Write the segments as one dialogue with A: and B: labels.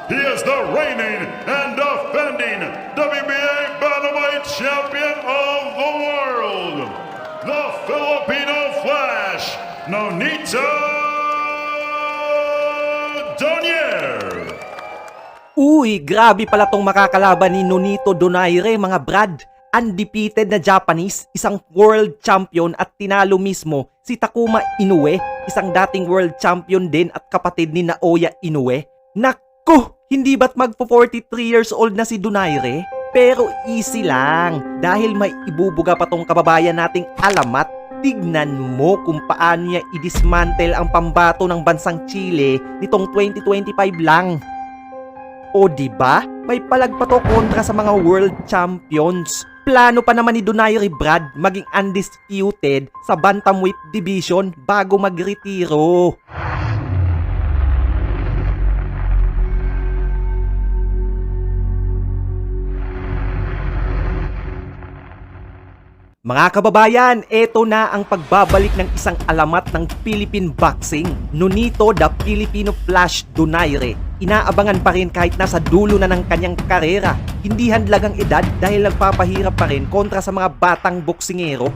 A: He is the reigning and defending WBA Bantamweight Champion of the world, the Filipino Flash, Nonito Donaire.
B: Uy, grabe pala tong makakalaban ni Nonito Donaire, mga brad. Undefeated na Japanese, isang world champion at tinalo mismo si Takuma Inoue, isang dating world champion din at kapatid ni Naoya Inoue. Naku, hindi ba't magpo 43 years old na si Donaire? Pero easy lang, dahil may ibubuga pa tong kababayan nating alamat. Tignan mo kung paano niya i-dismantle ang pambato ng bansang Chile nitong 2025 lang. O diba? May palag pa to kontra sa mga world champions. Plano pa naman ni Donaire Brad maging undisputed sa bantamweight division bago magretiro. Mga kababayan, eto na ang pagbabalik ng isang alamat ng Philippine boxing, Nonito the Filipino Flash Donaire. Inaabangan pa rin kahit nasa dulo na ng kanyang karera. Hindi handlag ang edad dahil nagpapahirap pa rin kontra sa mga batang boksingero.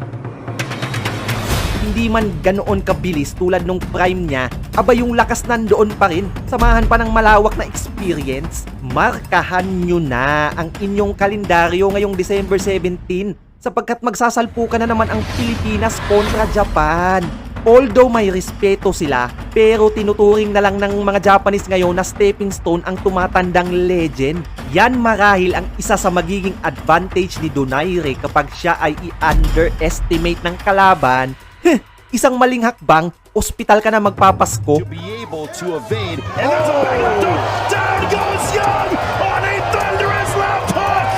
B: Hindi man ganoon kabilis tulad nung prime niya, aba yung lakas nandoon pa rin, samahan pa ng malawak na experience. Markahan nyo na ang inyong kalendaryo ngayong December 17 sapagkat magsasalpukan na naman ang Pilipinas kontra Japan. Although may respeto sila, pero tinuturing na lang ng mga Japanese ngayon na stepping stone ang tumatandang legend. Yan marahil ang isa sa magiging advantage ni Donaire kapag siya ay i-underestimate ng kalaban. Isang maling hakbang, ospital ka na magpapasko.
C: To be able to evade.
A: And there's a backup. Down goes Young on a thunderous left hook.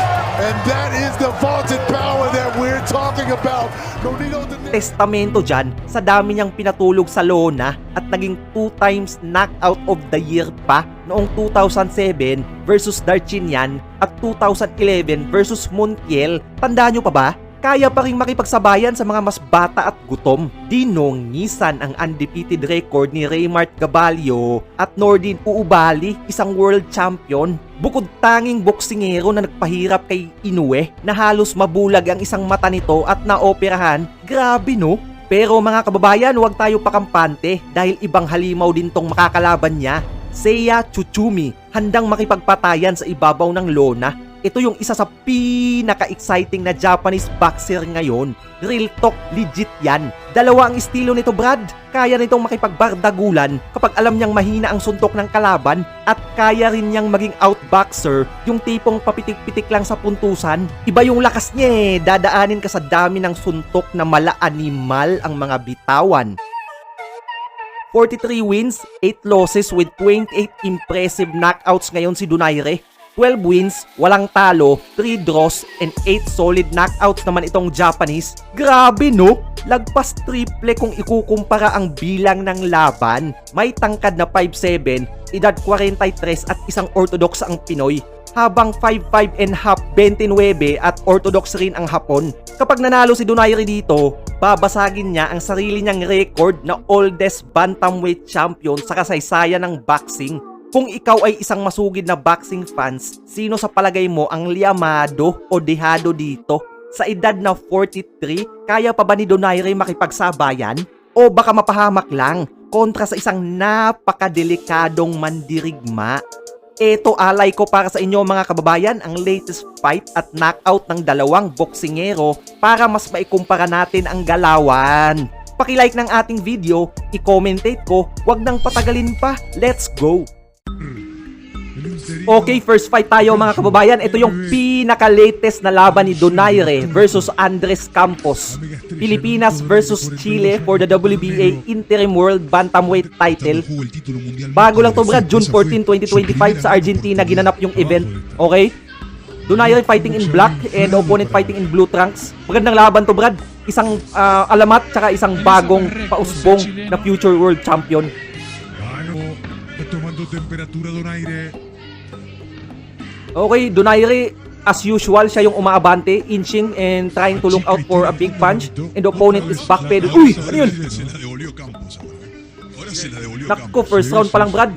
D: And that is the vaunted power that we're talking about. Nonito Donaire.
B: Testamento dyan sa dami niyang pinatulog sa lona at naging 2 times knockout of the year pa noong 2007 versus Darchinyan at 2011 versus Montiel. Tandaan nyo pa ba? Kaya pa rin makipagsabayan sa mga mas bata at gutom. Dinongisan ang undefeated record ni Raymart Gabalio at Nordin Uubali, isang world champion. Bukod tanging boksingero na nagpahirap kay Inoue na halos mabulag ang isang mata nito at naoperahan. Grabe no? Pero mga kababayan, huwag tayo pakampante dahil ibang halimaw din tong makakalaban niya. Seiya Tsutsumi, handang makipagpatayan sa ibabaw ng lona. Ito yung isa sa pinaka-exciting na Japanese boxer ngayon. Real talk, legit yan. Dalawa ang estilo nito, Brad. Kaya nitong makipagbardagulan kapag alam niyang mahina ang suntok ng kalaban at kaya rin niyang maging outboxer, yung tipong papitik-pitik lang sa puntusan. Iba yung lakas niya eh. Dadaanin ka sa dami ng suntok na mala-animal ang mga bitawan. 43 wins, 8 losses with 28 impressive knockouts ngayon si Donaire. 12 wins, walang talo, 3 draws, and 8 solid knockouts naman itong Japanese. Grabe no? Lagpas triple kung ikukumpara ang bilang ng laban. May tangkad na 5'7", edad 43 at isang orthodox ang Pinoy. Habang 5'5 and half, 29 at orthodox rin ang Hapon. Kapag nanalo si Donaire dito, babasagin niya ang sarili niyang record na oldest bantamweight champion sa kasaysayan ng boxing. Kung ikaw ay isang masugid na boxing fans, sino sa palagay mo ang liyamado o dehado dito? Sa edad na 43, kaya pa ba ni Donaire makipagsabayan? O baka mapahamak lang kontra sa isang napakadelikadong mandirigma? Eto alay ko para sa inyo mga kababayan ang latest fight at knockout ng dalawang boksingero para mas maikumpara natin ang galawan. Paki-like ng ating video, i-commentate ko, wag nang patagalin pa, let's go! Okay, first fight tayo mga kababayan. Ito yung pinaka-latest na laban ni Donaire versus Andres Campos. Pilipinas versus Chile for the WBA Interim World Bantamweight title. Bago lang to Brad, June 14, 2025 sa Argentina ginanap yung event. Okay? Donaire fighting in black and opponent fighting in blue trunks. Magandang laban to Brad. Isang alamat tsaka isang bagong pausbong na future world champion.
E: Tomando temperatura Donaire.
B: Okay, Donaire, as usual, siya yung umaabante, inching and trying to look out for a big punch. And the opponent is backpedal. Uy! Ano yun? Nakko, first round pa lang, Brad.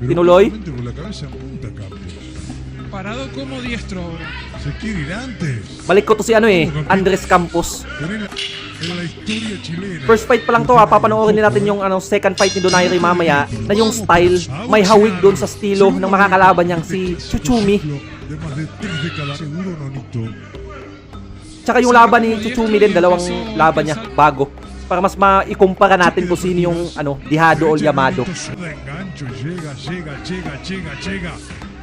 B: Tinuloy.
E: Con la cabeza en punta, Campos.
F: Parado como diestro ahora.
E: Se quiere ir antes.
B: Balik ko to si Andres Campos.
E: Pero en la historia chilena.
B: First fight pa lang to papanoorin din natin yung second fight ni Donaire mamaya na yung style, may hawig doon sa estilo ng makakalaban niyang si Chuchumi.
E: De más de 3 décadas. Seguro, Nonito.
B: Tsaka yung laban ni Chuchumi din, dalawang laban niya bago. Para mas maikumpara natin kung sino yung Dihado o Yamado.
E: De engancho, llega.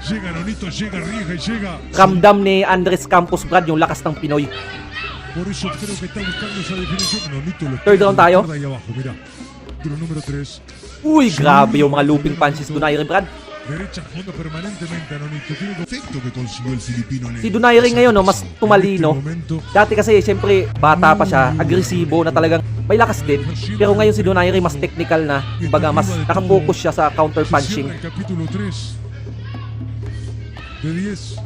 E: Llega, Nonito, llega, riega y llega.
B: Ramdam ni Andres Campos, Brad, yung lakas ng Pinoy.
E: Por eso creo que está buscando esa definición. Nonito lo
B: Third round tayo.
E: ahí abajo, mira. Duro número 3.
B: Uy, grabe yung mga looping punches Donaire, Brad.
E: Derecha fondo permanentemente, Nonito. Tiene efecto que consiguió el filipino.
B: Si Donaire ngayon, mas tumalino. Dati kasi, siyempre, bata pa siya, agresibo na talagang may lakas din. Pero ngayon si Donaire mas technical na. Kumbaga, mas nakafocus siya sa counter punching.
E: Capítulo 3. De 10.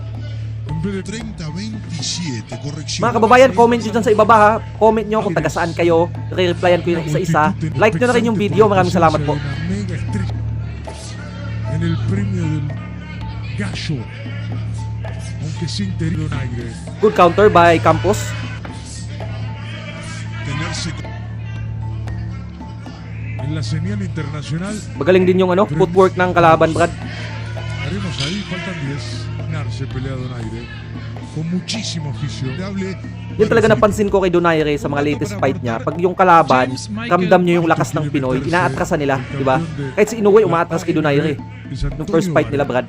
E: En vez de
G: 30-27, corrección.
B: Mga kababayan, comment nyo dyan sa ibaba ha. Comment nyo kung taga saan kayo. Re-replyan ko yung isa-isa. Like nyo na rin yung video. Maraming salamat po.
E: Mega estrella en el premio del gallo. Aunque sin tener aire.
B: Good counter by Campos.
G: Tenerse
E: En la señal internacional.
B: Magaling din yung footwork ng kalaban, Brad.
E: Haremos ahí, faltan 10. Narce pelea Donaire. Con muchísimo oficio.
B: Yun talaga napansin ko kay Donaire sa mga latest fight niya. Pag yung kalaban, ramdam nyo yung lakas ng Pinoy, inaatrasan nila, di ba? Kahit si Inoue umaatras kay Donaire. Nung first fight nila, Brad.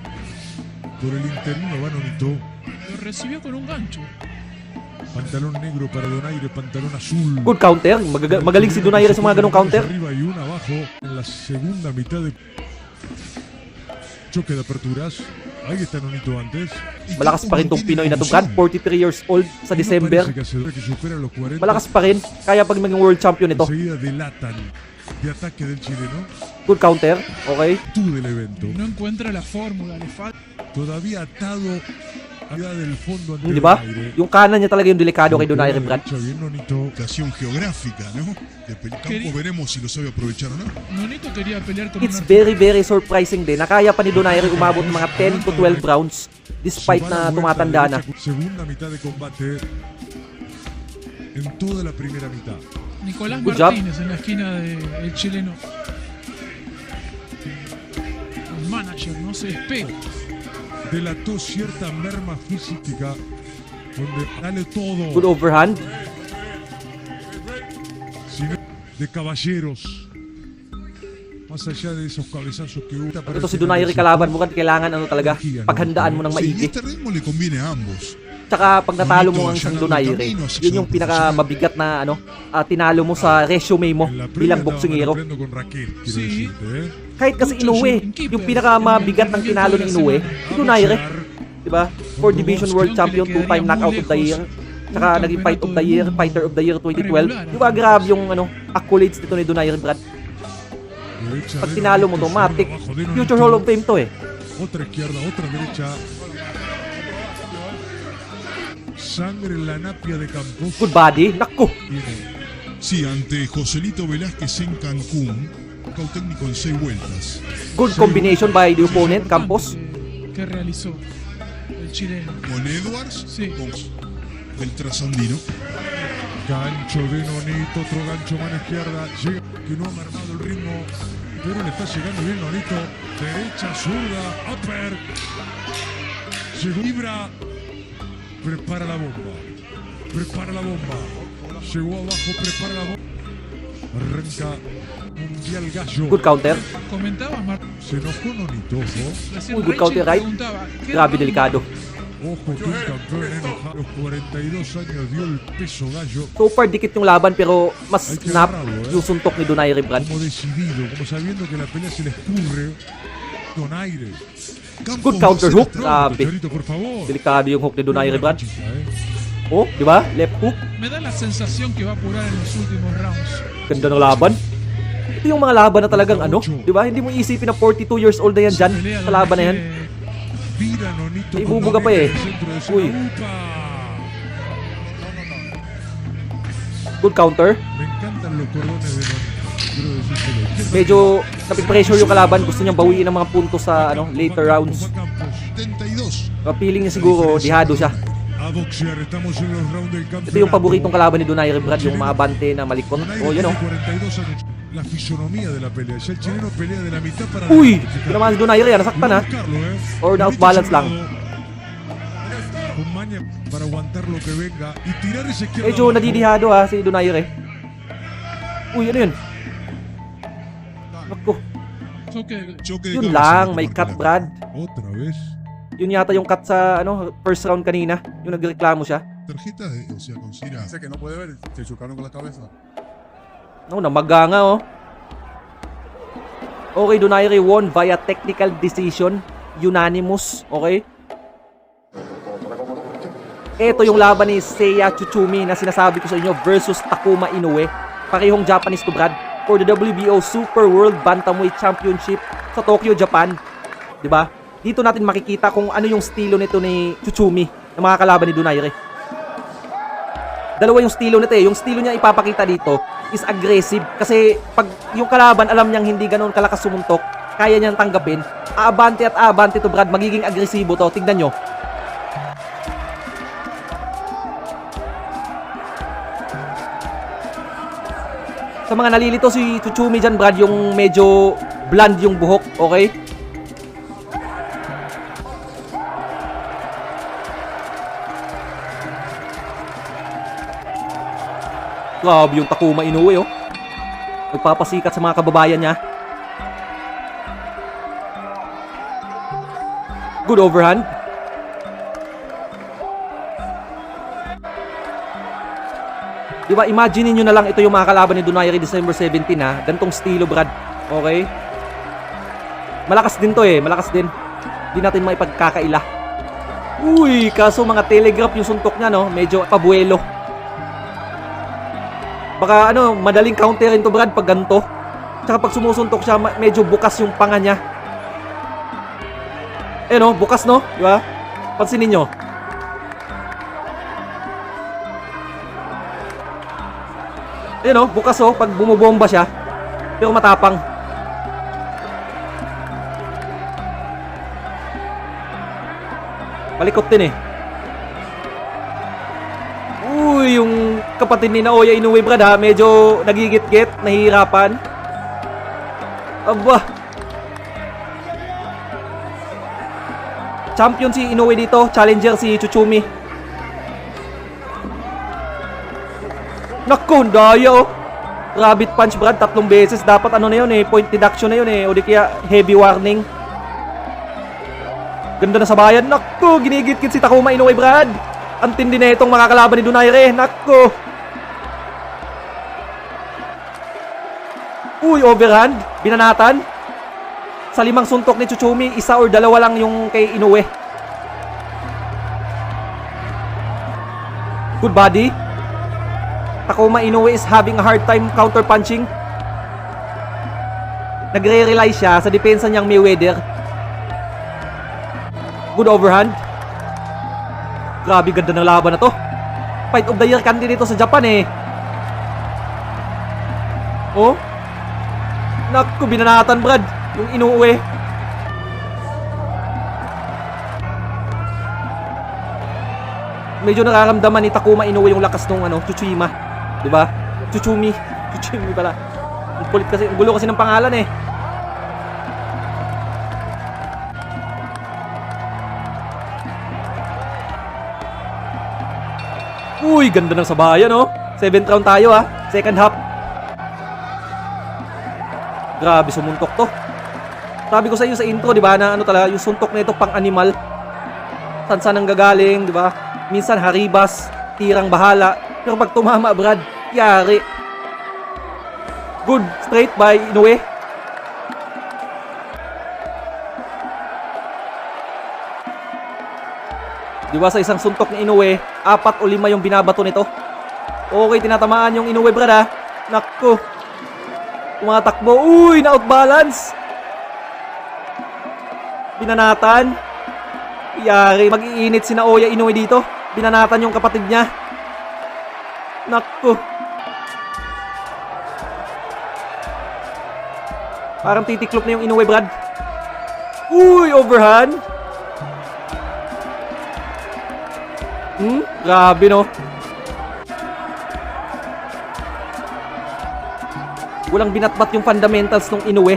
E: Por el interino va Nonito.
F: Lo recibió con un gancho.
E: Pantalón negro para Donaire, pantalón azul.
B: Good counter. Magaling si Donaire sa mga ganong counter.
E: Arriba y una abajo en la segunda mitad de choque de aperturas. Ahí está Nonito antes.
B: Malakas pa rin tong Pinoy na to, Brad. 43 years old sa December.
E: Que supera los 40.
B: Malakas pa rin. Kaya pag maging world champion ito.
E: Enseguida delatan de ataque del chileno.
B: Good counter. Okay.
E: Tú del evento.
F: No encuentra la fórmula, le falta.
E: Todavía atado allá del fondo ante
B: Di ba?
E: Donaire.
B: Yung kanan niya talaga yung delikado kay Donaire, Brad.
E: Derecha, bien Nonito.
G: Ocasión geográfica, ¿no? Campo veremos si lo sabe aprovechar o no.
F: Nonito quería pelear con
B: It's
F: una...
B: very, very surprising din. Nakaya pa ni Donaire umabot ng mga 10 to 12 rounds despite na tumatanda na.
E: Segunda mitad de combate en toda la primera mitad.
F: Nicolás
B: Good job.
F: Martínez en la esquina del chileno. El manager no se despega.
E: Delató cierta merma física donde dale todo.
B: Good overhand.
E: De caballeros. Más allá de esos cabezazos que hubo.
B: Ito si Donaire kalaban mo, kailangan talaga paghandaan mo ng
G: Sí,
B: maigi.
G: este ritmo le conviene a ambos.
B: Tsaka pag natalo mo ang isang Donaire, yun yung pinakamabigat na tinalo mo sa resume mo
E: En la
B: bilang
E: previa estaban
B: boksingero.
E: peleando con Raquel, quiero
F: Sí.
E: decirte, ¿eh?
B: Kahit kasi Inoue, yung pinakamabigat ng tinalo ni Inoue, si Donaire. Diba? 4 Division World Champion, 2-time knockout of the year. Tsaka naging Fight of the Year, Fighter of the Year 2012. Diba grabe yung accolades nito ni Donaire, Brad?
E: Derecha
B: Pag
E: de
B: tinalo mo
E: Nonito,
B: to, matik.
E: abajo de Nonito.
B: Future Hall of Fame to eh.
E: Otra izquierda, otra derecha. Sangre en la napia de Campos.
B: Good body. Naku!
E: Tiene
G: Sí, ante Joselito Velázquez en Cancún, knockout técnico en 6 vueltas.
B: Good combination by the opponent, Campos.
F: Que realizó el chileno.
G: Con Edwards,
F: Sí.
G: con el trasandino.
E: gancho de Nonito, otro gancho mano izquierda. Llega, que no ha mermado el ritmo, pero le está llegando bien Nonito. Derecha, zurda, upper. Llegó Ibra. Prepara la bomba. Prepara la bomba. Llegó abajo, prepara la bomba. Arranca Mundial Gallo.
B: Good counter.
F: Comentabas,
E: Se enojó Nonito, ojo.
F: recién
B: Uy, good
F: Rachel
B: counter right.
F: preguntaba, ¿qué
B: Grabe,
F: round
B: delikado.
E: Ojo que un campeón enojado. A los 42 años dio el peso Gallo.
B: So far, dikit yung laban pero mas snap yung suntok ni Donaire, Brad.
E: Como decidido, como sabiendo que la pelea se le escurre. Donaire.
B: Good counter hook. Grabe.
E: Chorito, por favor.
B: Delikado yung hook ni Donaire, Brad.
E: Chica, eh.
B: Oh, di ba? Left hook.
F: Me da la sensación que va a apurar en los últimos rounds.
B: Ganda ng laban. Ito yung mga laban na talagang di ba? Hindi mo isipin na 42 years old na yan dyan
F: Pelea
B: sa laban na yan.
E: Vira Nonito.
B: May
E: con
B: ibubuga pa
E: Nonito
B: eh.
E: en el centro de
B: Uy.
E: escena. Upa.
B: Good counter.
E: Me encantan los cordones de Nonito. quiero decírselo. Izquierda
B: Medyo napipressure yung kalaban. Gusto niyang bawiin ang mga puntos sa later rounds.
E: Campos.
G: 72.
B: Feeling niya siguro, dihado siya.
E: A boxear, estamos en los rounds del campeonato.
B: Ito yung paboritong kalaban ni Donaire, Brad, yung maabante na malikot.
E: Donaire
B: Oh, yun
E: tiene
B: oh.
E: 42 años. La fisonomía de la pelea. Ya el chileno pelea de la mitad para
B: Uy!
E: adelante, fíjate.
B: Ito naman si Donaire yan, nasaktan ha.
E: Buscarlo,
B: Or na-outbalance lang.
E: Con maña para aguantar lo que venga y tirar ese izquierda.
B: Medyo
E: abajo.
B: nadidihado ha si Donaire. Uy, ano yun? Naku,
F: Choque.
G: Choque de
B: yun
G: cabeza
B: lang,
G: de
B: may
G: Marco
B: cut,
G: Lago.
B: Brad.
E: Otra vez.
B: Yun yata yung cut sa first round kanina. Yung nagreklamo siya.
G: Tarjeta, o sea, considera.
D: Dice que no puede ver, se chocaron con la cabeza.
B: No, namaga nga oh. Okay, Donaire won via technical decision. Unanimous, okay? Ito yung laban ni Seiya Tsutsumi na sinasabi ko sa inyo versus Takuma Inoue. Parehong Japanese to, Brad, for the WBO Super World Bantamweight Championship sa Tokyo, Japan. 'Di ba? Dito natin makikita kung ano yung estilo nito ni Tsutsumi na mga kalaban ni Donaire. Dalawa yung estilo nito eh. Yung estilo niya ipapakita dito is aggressive kasi pag yung kalaban alam niyang hindi ganoon kalakas sumuntok, kaya niyang tanggapin. Aabante at aabante to, Brad, magiging agresibo to. Tignan nyo. Sa mga nalilito si Tsutsumi dyan, Brad, yung medyo bland yung buhok, okay? Grabe yung Takuma Inoue, oh. Nagpapasikat sa mga kababayan niya. Good overhand. Diba, imagine niyo na lang ito yung mga kalaban ni Donaire December 17 ha. Gantong estilo, Brad. Okay? Malakas din to eh. Malakas din. Hindi natin maipagkakaila. Uy, kaso mga telegraph yung suntok niya, no? Medyo pabuelo. Baka madaling counterin to, Brad, pag ganito. Tsaka pag sumusuntok siya, medyo bukas yung panga niya. Eh no, bukas no? Diba? Pansinin nyo. Eh no, bukas oh, pag bumubomba siya. Pero matapang. Malikot din eh. Uy, yung kapatid ni Naoya Inoue, Brad ha, medyo nagigit-git, nahihirapan. Aba. Champion si Inoue dito, challenger si Tsutsumi. Naku, daya oh. Rabbit punch, Brad, 3 beses. Dapat na yun eh, point deduction na yun eh. O di kaya heavy warning. Ganda na sa bayan. Naku, ginigit-git si Takuma Inoue, Brad. Ang tindi na itong mga kalaban ni Donaire. Naku. Uy, overhand. Binanatan. Sa 5 suntok ni Tsutsumi, 1 or 2 lang yung kay Inoue. Good body. Takuma Inoue is having a hard time counter-punching. Nagre-rely siya sa depensa niyang Mayweather. Good overhand. Grabe, ganda ng laban na to. Fight of the year candidate dito sa Japan eh. Oh. Naku, binanatan, Brad. Yung Inoue. Medyo nararamdaman ni Takuma Inoue yung lakas nung Tsutsima. Diba? Tsutsumi pala. Ang kulit kasi, ang gulo kasi ng pangalan eh. Uy, ganda ng sabayan oh. 7th round tayo ha. Second half. Grabe, sumuntok to. Sabi ko sa iyo sa intro, di ba, na talaga, yung suntok na ito pang animal. Saan ang gagaling, di ba? Minsan haribas, tirang bahala. Pero pag tumama, Brad, yari. Good straight by Inoue. Di ba sa isang suntok ni Inoue, 4 o 5 yung binabato nito. Okay, tinatamaan yung Inoue, Brad ha. Naku. Tumatakbo. Uy, na-outbalance. Binanatan. Yari, mag-iinit si Naoya Inoue dito. Binanatan yung kapatid niya. Naku. Parang titiklop na yung Inoue, Brad. Uy, overhand. Grabe, no? Walang binatbat yung fundamentals ng Inoue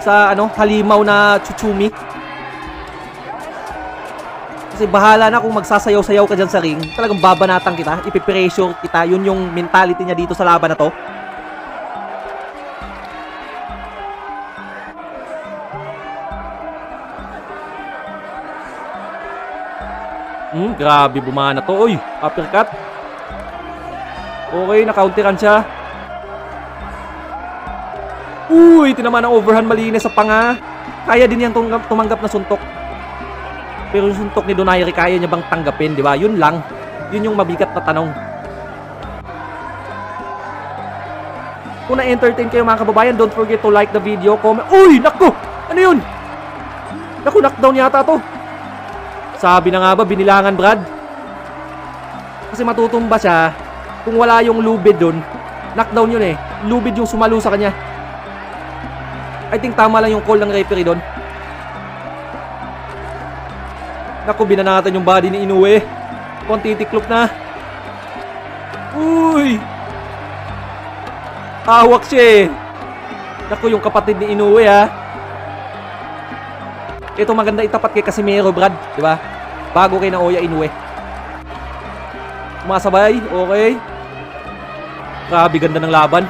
B: sa halimaw na Tsutsumi. Kasi bahala na kung magsasayaw-sayaw ka dyan sa ring. Talagang babanatan kita, ipipressure kita. Yun yung mentality niya dito sa laban na to. Grabe, bumana to. Uy, uppercut. Okay, na-counteran siya. Uy, tinamaan ng overhand malinis sa panga. Kaya din yan tumanggap na suntok. Pero yung suntok ni Donaire, kaya niya bang tanggapin, di ba? Yun lang. Yun yung mabigat na tanong. Kung na-entertain kayo mga kababayan, don't forget to like the video, comment. Uy, nako! Ano yun? Naku, knockdown yata to. Sabi na nga ba, binilangan, Brad? Kasi matutumba siya. Kung wala yung lubid dun, knockdown yun eh. Lubid yung sumalo sa kanya. I think tama lang yung call ng referee dun. Naku, binanatan yung body ni Inoue. Konti tiklop na. Uy! Hawak siya eh. Naku, yung kapatid ni Inoue ha. Ito maganda itapat kay Casimero, Brad. Diba? Bago kay Naoya Inoue. Sumasabay. Okay. Grabe, ganda ng laban.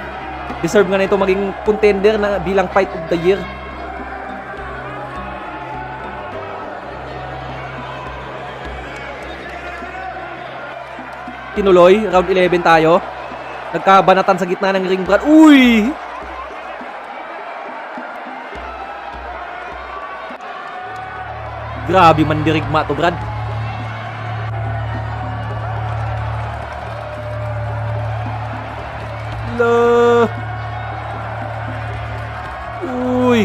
B: Deserve nga na ito maging contender na bilang fight of the year. Tinuloy. Round 11 tayo. Nagkabanatan sa gitna ng ring, Brad. Uy! Grabe, mandirigma to, Brad. Lo. Uy.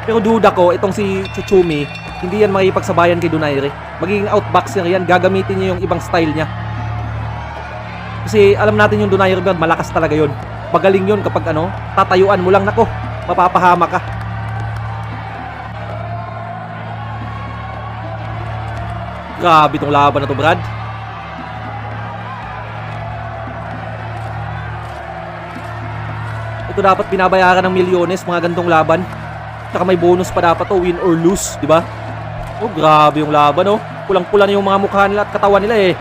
B: Pero duda ko, itong si Tsutsumi, hindi yan makipagsabayan kay Donaire. Magiging outboxer yan, gagamitin niya yung ibang style niya. Kasi alam natin yung Donaire, Brad, malakas talaga yun. Magaling yun kapag tatayuan mo lang, nako, mapapahama ka. Grabe itong laban na to, Brad. Ito dapat binabayaran ng milyones, mga gantong laban. Saka may bonus pa dapat to, win or lose, di ba? Oh, grabe yung laban, oh. Pulang-pula na yung mga mukha nila at katawan nila eh.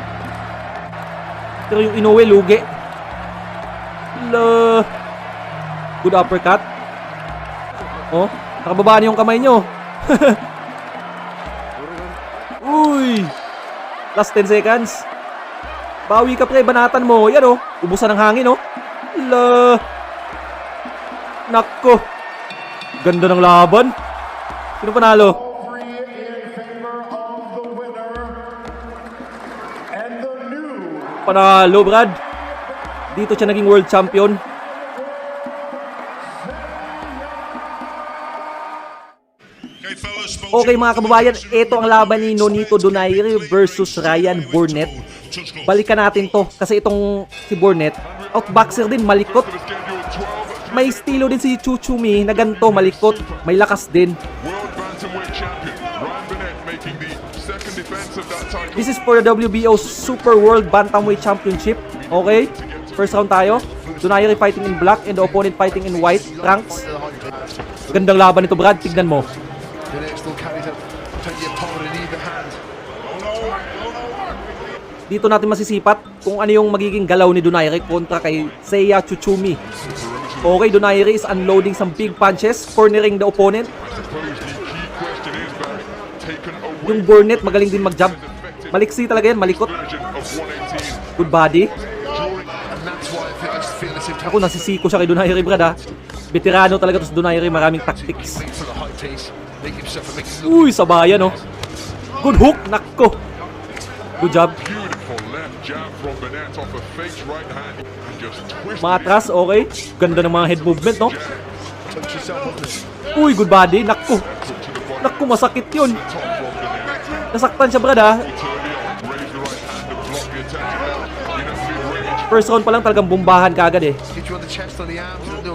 B: Pero yung Inoue, lugi. Hello. Good uppercut. Oh, nakababa na yung kamay nyo. Uy! Last 10 seconds. Bawi ka, pre. Banatan mo. Yan, oh. Ubusan ng hangin, oh. Hala. Nako. Ganda ng laban. Sino panalo? Panalo, Brad. Dito siya naging world champion. Okay mga kababayan, ito ang laban ni Nonito Donaire versus Ryan Burnett. Balikan natin to kasi itong si Burnett, outboxer din, malikot. May estilo din si Tsutsumi na ganito, malikot. May lakas din. This is for the WBO Super World Bantamweight Championship. Okay, first round tayo. Donaire fighting in black and the opponent fighting in white trunks. Gandang laban ito, Brad, tignan mo. Dito natin masisipat kung ano yung magiging galaw ni Donaire kontra kay Seiya Tsutsumi. Okay, Donaire is unloading some big punches, cornering the opponent. Yung Burnett magaling din mag-jab. Maliksi talaga yan, malikot. Good body. Ako, nasisiko siya kay Donaire, Brad, ha. Veterano talaga to si Donaire, maraming tactics. Uy, sabayan, oh. Good hook, nakko. Good job. Matras, okay. Ganda ng mga head movement, no? Uy, good body, nakko. Nakko, masakit yun. Nasaktan siya, Brad, ha. First round pa lang talagang bombahan kagad eh.
D: Hit you on the chest, on the arms, and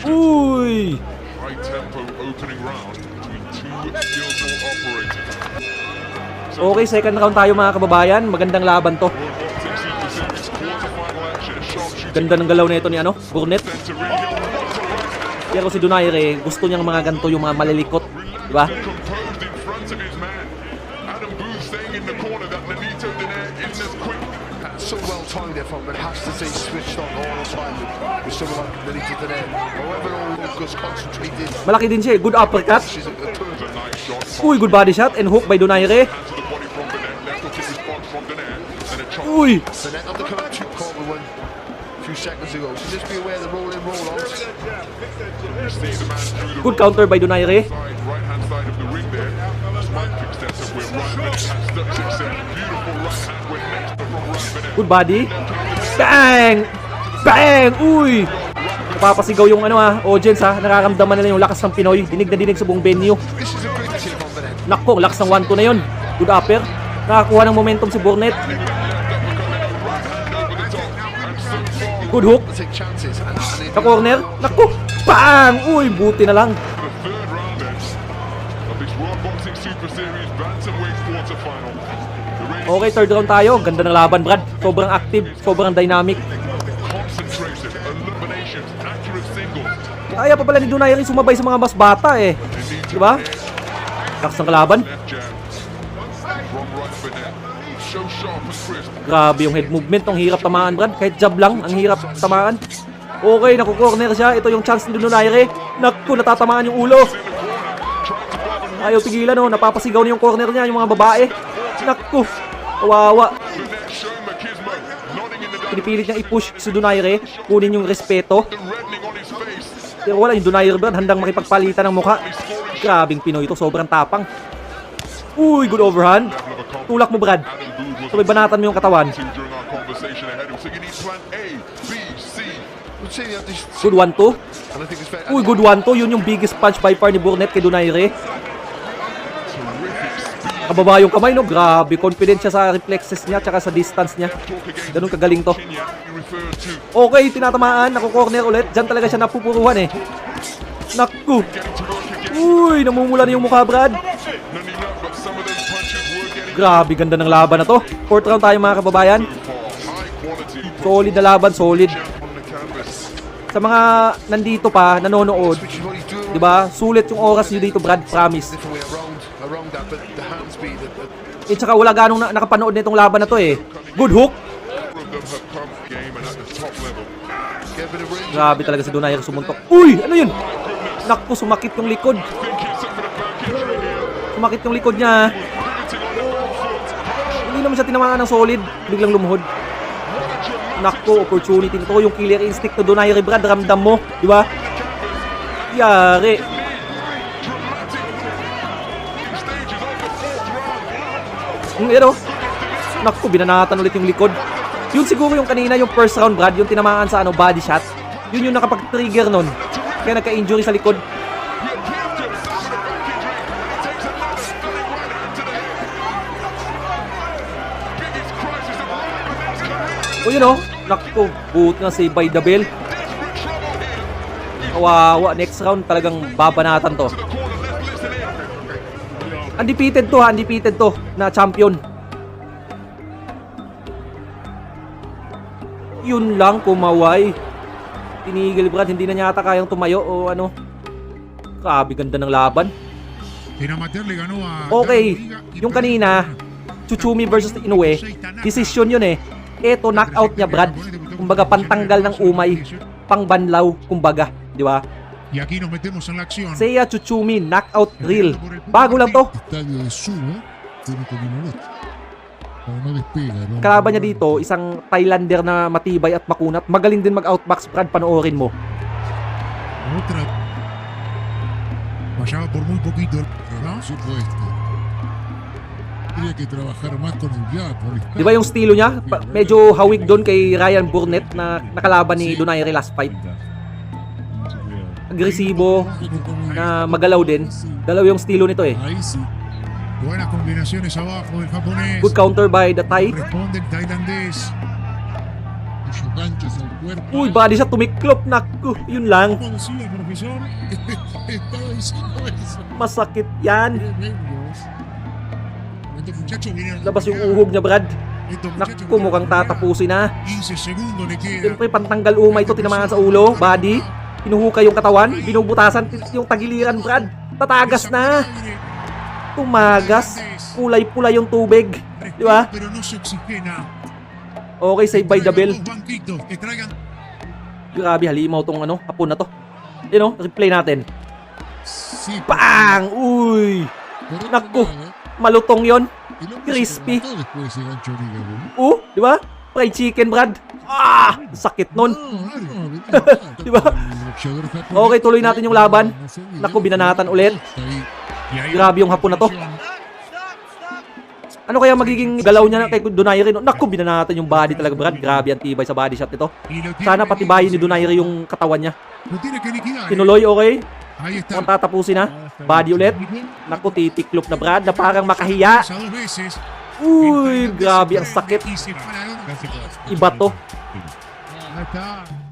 B: Uy!
E: High tempo opening round between two skillful operators.
B: Okay, second round tayo mga kababayan. Magandang laban to.
E: World Boxing Super Series quarterfinal action. Sharpshooting
B: Ganda ng galaw na ito ni Burnett.
E: center ring.
B: Pero si Donaire, gusto niyang mga ganito yung mga malilikot. Diba?
E: Composed in front of his man. Adam Booth staying in the corner. That Nonito Donaire isn't as quick.
D: so well timed there from, but has to say switched on all the time with someone like Nonito Donaire. However, all Lucas concentrated.
B: Malaki din siya eh. Good uppercut.
D: She's a turn.
E: A nice shot.
B: Uy, good body shot and hook by Donaire.
E: Hand to the body from Donaire. Left hook in response from Donaire. And a chop.
B: Uy!
D: Burnett on the cover, two corner one a few seconds ago. So just be aware of the roll in, roll out.
E: You see the man through the
B: Good counter by Donaire.
E: side, right hand side of the ring there. Spike extensor where Ryan Bennett has stuck success. Beautiful right hand where next from Ryan Bennett.
B: Good body. Bang! Bang! Uy! Napapasigaw yung audience Nararamdaman nila yung lakas ng Pinoy. Dinig na dinig sa buong venue.
D: This is a great team on Burnett.
B: Nako, ang lakas ng 1-2 na yun. Good upper. Nakakuha ng momentum si Burnett. Good hook.
D: Take chances. And
B: Sa corner. Nako! Bang! Uy, buti na lang.
E: The third round then of this World Boxing Super Series Bantamweight quarterfinal. The reigning
B: Okay, third round tayo. Ganda ng laban, Brad. Sobrang active, sobrang dynamic.
E: concentrated eliminations, accurate singles.
B: Kaya pa pala ni Donaire sumabay sa mga mas bata eh. Diba? Lakas ng kalaban.
E: Left jab from Ryan Bennett. So sharp and crisp.
B: Grabe yung head movement. Ang hirap tamaan, Brad. Kahit jab lang, ang hirap tamaan. Okay, naku-corner siya. Ito yung chance ni Donaire. Naku, natatamaan yung ulo. Ayaw tigilan, napapasigaw na yung corner niya, yung mga babae. Naku, kawawa.
E: Bennett showing machismo, nodding in the
B: Pinipilit niyang i-push si Donaire. Kunin yung respeto.
E: the reddening on his face.
B: Pero wala, yung Donaire, Brad, handang makipagpalitan ng mukha. Grabing Pinoy ito, sobrang tapang. Uy, good overhand. Tulak mo, Brad. Sabay banatan mo yung katawan.
E: During our conversation ahead of him, so you need plan A, B, C.
D: We'll see the this.
B: Good 1-2.
D: And I think it's fair.
B: Uy, good 1-2. Yun yung biggest punch by far ni Burnett kay Donaire.
E: Terrific speed.
B: Kababa yung kamay, no? Grabe. Confident siya sa reflexes niya tsaka sa distance niya.
E: Talk again.
B: Ganun kagaling to.
E: Kenya, you referred to
B: Okay, tinatamaan. Naku-corner ulit. Diyan talaga siya napupuruhan eh. Naku.
E: getting to work again.
B: Uy, namumula na yung mukha, Brad.
E: None enough, but some of those punches were getting
B: Grabe, ganda ng laban na to. Fourth round tayo mga kababayan.
E: far. High quality
B: Solid na laban, solid.
E: on the canvas.
B: Sa mga nandito pa, nanonood,
D: Which is what he's doing.
B: di ba? Sulit yung oras nyo dito, Brad. Promise.
D: Different way around that, but the hand speed.
B: Eh, tsaka wala ganong nakapanood nitong laban na to eh. Good hook.
E: All of them have come game and at the top level.
D: Get a bit of range.
B: Grabe talaga si Donaire sumuntok. Uy! Ano yun? Naku, sumakit yung likod.
E: Think it's some of the back injury here.
B: Sumakit yung likod niya.
E: Pivoting on the wrong foot.
B: Hindi naman siya tinamaan ng solid. Biglang lumuhod. Naku, opportunity nito. Yung killer instinct to Donaire, Brad. Ramdam mo. Di ba? Yari.
E: Stages of the fourth round.
B: Pero, naku, binanatan ulit yung likod. Yun siguro yung kanina, yung first round, Brad. Yung tinamaan sa body shot. Yun yung nakapag-trigger nun. Kaya nagka-injury sa likod. O yun naku, buti na save by the bell. Kawawa, next round talagang babanatan to. Undefeated to na champion. Yun lang, kumaway. Tinigil, Brad, hindi na yata kayang tumayo o ano. Grabe, ganda ng laban.
G: En amateur le ganó a
B: Okay,
G: Gabo Liga y
B: yung
G: perdió
B: kanina, Tsutsumi versus Inoue, decision yun eh. Eto, knockout niya, Brad. Kumbaga, pantanggal ng umay. Pangbanlaw, kumbaga. Di ba?
G: Y aquí nos metemos en la acción.
B: Seiya Tsutsumi, knockout drill. Bago lang to.
G: Estadio de Sumo, Técnico Minolot. Para no despega, ¿no?
B: Kalaban niya dito, isang Thailander na matibay at makunat. Magaling din mag-outbox, Brad. Panoorin mo.
G: Otra. Fallaba por muy poquito, ¿no? Supuesto. Tenía que trabajar más con el jab, por el
B: Di ba yung estilo niya? Medyo hawig doon kay Ryan Burnett na nakalaban ni Donaire last fight. Agresibo, na magalaw din. Dalaw yung estilo nito eh.
G: Ahí sí. Buenas combinaciones abajo del japonés.
B: Good counter by the Thai.
G: Responde el tailandés. ganchos al cuerpo.
B: Uy, body shot, tumiklop. Naku, yun lang.
E: Como decía el profesor,
G: Estaba diciendo eso.
B: Masakit yan.
G: Tremendos. Estos muchachos vienen.
B: Labas yung uhog niya, Brad.
G: Estos muchachos
B: Naku, mukhang tatapusin na.
G: 15 segundos le queda.
B: Siyempre, pantanggal umay ito, tinamaan sa ulo. Body, hinuhukay yung katawan, binubutasan yung tagiliran, Brad. Tatagas na. Tumagas. Kulay-pula yung tubig. Di ba?
G: Pero no se oxigena.
B: Okay, save by the bell.
G: Los banquitos que traigan.
B: Grabe, halimaw tong hapon na to. Yun o, replay natin.
G: Sí,
B: Bang! Uy!
G: por otro
B: Naku,
G: lado,
B: malutong yon.
G: el hombre
B: crispy.
G: se levantó después de ese gancho de hígado.
B: Di ba? Fried chicken, Brad. Ah! Sakit nun.
G: No,
B: Di ba? Okay, tuloy natin yung laban. Naku, binanatan ulit. Grabe yung hapon na to. Ano kaya magiging galaw niya kay Donaire? Naku, binanatan yung body talaga, Brad. Grabe ang tibay sa body shot nito. Sana patibayin ni Donaire yung katawan niya. Tinuloy, okay? Mukhang tatapusin na. Body ulit. Naku, titiklop na, Brad, na parang makahiya. Uy, grabe ang sakit. Iba to.
E: ahí está.